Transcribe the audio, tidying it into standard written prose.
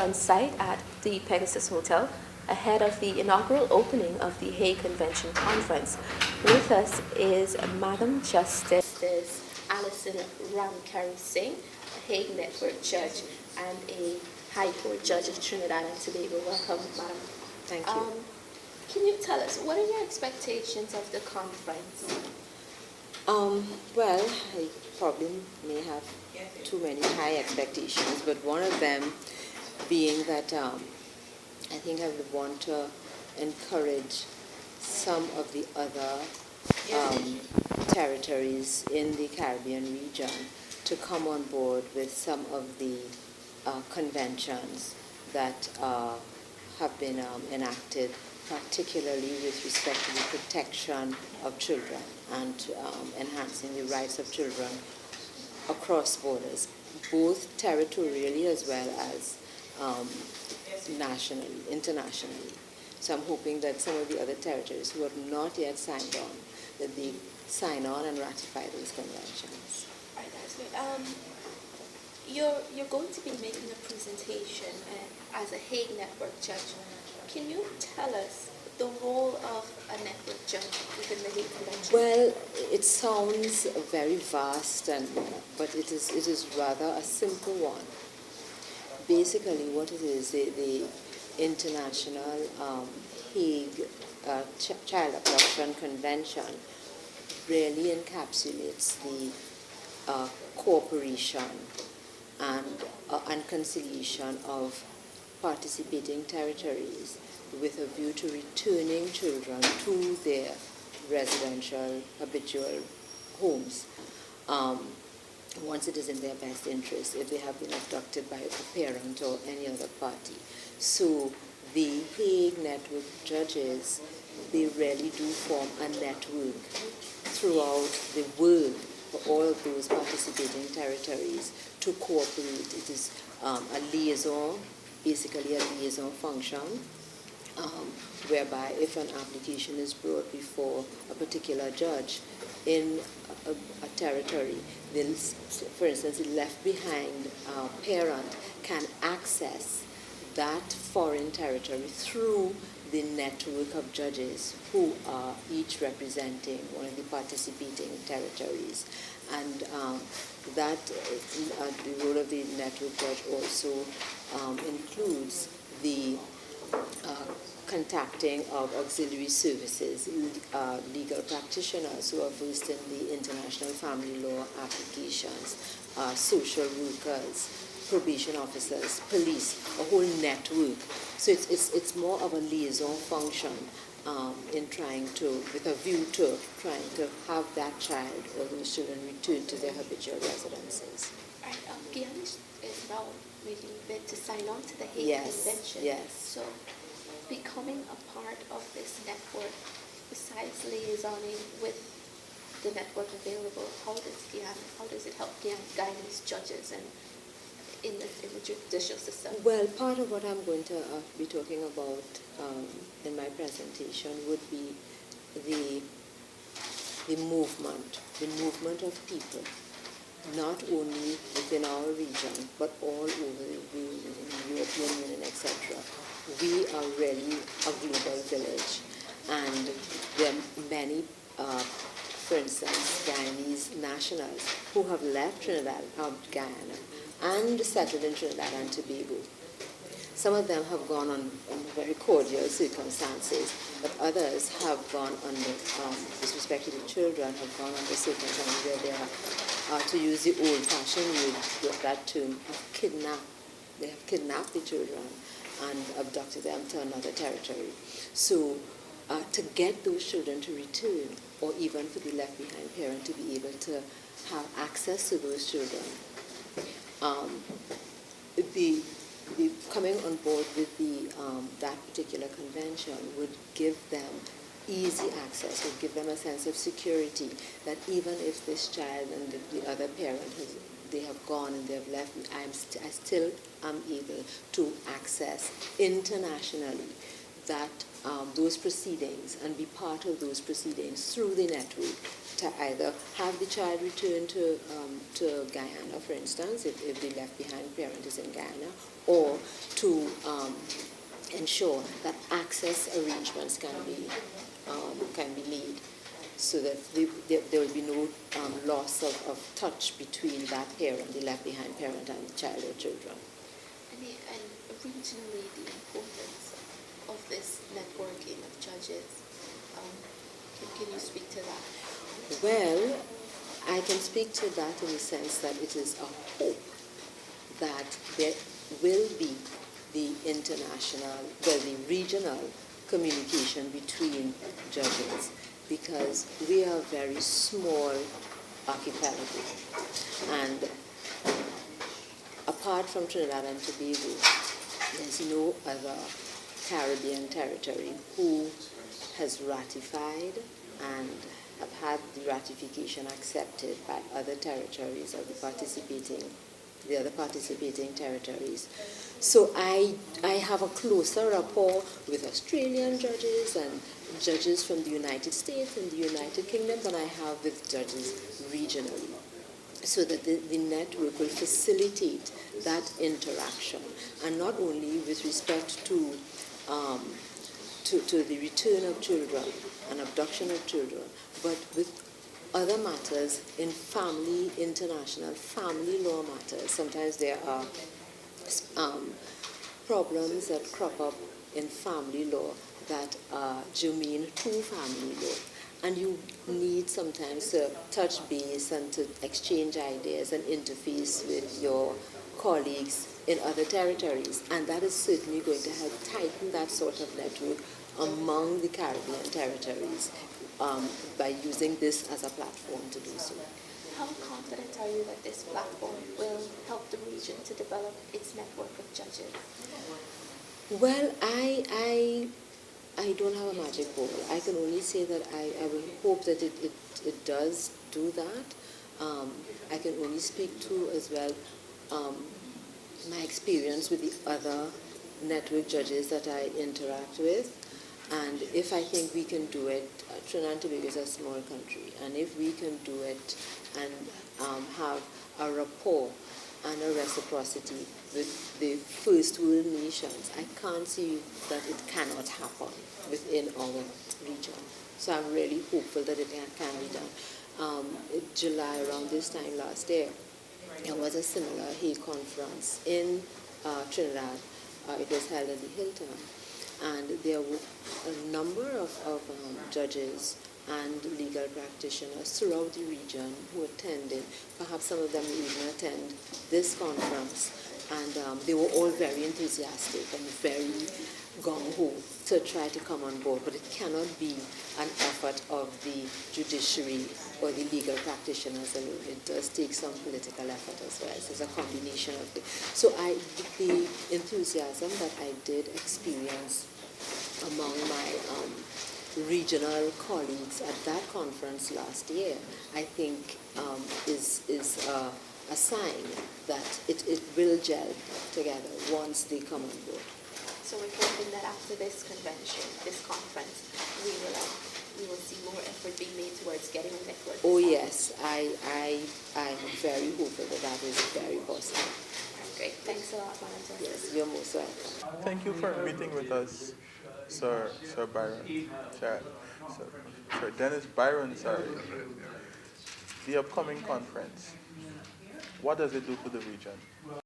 on site at the Pegasus Hotel ahead of the inaugural opening of the Hague Convention Conference. With us is Madam Justice Alison Ramkari Singh, a Hague Network judge and a High Court judge of Trinidad and Tobago. Welcome, Madam. Thank you. Can you tell us, what are your expectations of the conference? Well, I probably may have too many high expectations, but one of them being that I think I would want to encourage some of the other territories in the Caribbean region to come on board with some of the conventions that have been enacted, particularly with respect to the protection of children and enhancing the rights of children across borders, both territorially as well as nationally, internationally. So I'm hoping that some of the other territories who have not yet signed on, that they sign on and ratify those conventions. All right, that's good. You're going to be making a presentation as a Hague Network judge. Can you tell us the role of a network judge within the Hague Convention? Well, it sounds very vast, but it is rather a simple one. Basically, what it is, the International Hague Child Abduction Convention really encapsulates the cooperation and conciliation of participating territories with a view to returning children to their residential, habitual homes once it is in their best interest, if they have been abducted by a parent or any other party. So the Hague Network judges, they really do form a network throughout the world for all of those participating territories to cooperate. It is a liaison, basically a liaison function, whereby if an application is brought before a particular judge in a territory, then, for instance, the left behind parent can access that foreign territory through the network of judges who are each representing one of the participating territories. And the role of the network judge also includes the contacting of auxiliary services, legal practitioners who are versed in the international family law applications, social workers, probation officers, police, a whole network. So it's more of a liaison function in trying to, with a view to trying to have that child or those children return to their habitual residences. All right, Guyana is now really bid to sign on to the Hague Convention. Yes. So becoming a part of this network, besides liaisoning with the network available, how does it help Guyanese judges and in the judicial system? Well, part of what I'm going to be talking about in my presentation would be the movement of people, not only within our region, but all over the world, in the European Union, etc. We are really a global village, and there are many, for instance, Guyanese nationals who have left Guyana and settled in Trinidad and Tobago. Some of them have gone on very cordial circumstances, but others have gone under, with respect to the children, have gone under circumstances where they are, to use the old-fashioned word, that term, they have kidnapped the children and abducted them to another territory. So to get those children to return, or even for the left-behind parent to be able to have access to those children, the coming on board with that particular convention would give them easy access, would give them a sense of security that even if this child and the other parent they have gone and they have left, I still am able to access internationally that those proceedings and be part of those proceedings through the network to either have the child return to Guyana, for instance, if the left behind parent is in Guyana, or to ensure that access arrangements can be made so that there will be no loss of touch between that parent, the left behind parent, and the child or children. And regionally, the importance of this networking of judges, can you speak to that? Well, I can speak to that in the sense that it is a hope that there will be the the regional communication between judges, because we are a very small archipelago, and apart from Trinidad and Tobago, there's no other Caribbean territory who has ratified and have had the ratification accepted by other territories of the other participating territories. So I have a closer rapport with Australian judges and judges from the United States and the United Kingdom than I have with judges regionally, so that the network will facilitate that interaction, and not only with respect to the return of children and abduction of children, but with other matters in international family law matters. Sometimes there are problems that crop up in family law that are germane to family law. And you need sometimes to touch base and to exchange ideas and interface with your colleagues in other territories. And that is certainly going to help tighten that sort of network among the Caribbean territories by using this as a platform to do so. How confident are you that this platform will help the region to develop its network of judges? Well, I don't have a magic ball. I can only say that I will hope that it does do that. I can only speak to as well my experience with the other network judges that I interact with. And if I think we can do it, Trinidad and Tobago is a small country, and if we can do it and have a rapport and a reciprocity with the first world nations, I can't see that it cannot happen within our region. So I'm really hopeful that it can be done. In July, around this time last year, there was a similar Hague conference in Trinidad. It was held at the Hilton, and there were a number of judges and legal practitioners throughout the region who attended. Perhaps some of them even attend this conference, and they were all very enthusiastic and very gung-ho to try to come on board, but it cannot be an effort of the judiciary or the legal practitioners alone. It does take some political effort as well. So it's a combination of the. So the enthusiasm that I did experience among my regional colleagues at that conference last year, I think is a sign that it will gel together once they come on board. So we're hoping that after this convention, this conference, we will see more effort being made towards getting a network. Oh yes, I'm very hopeful that is very possible. Great, thanks a lot, Madam Justice. Yes, you're most welcome. Thank you for meeting with us, Sir Byron. Sir Dennis Byron, sorry. The upcoming conference, what does it do for the region?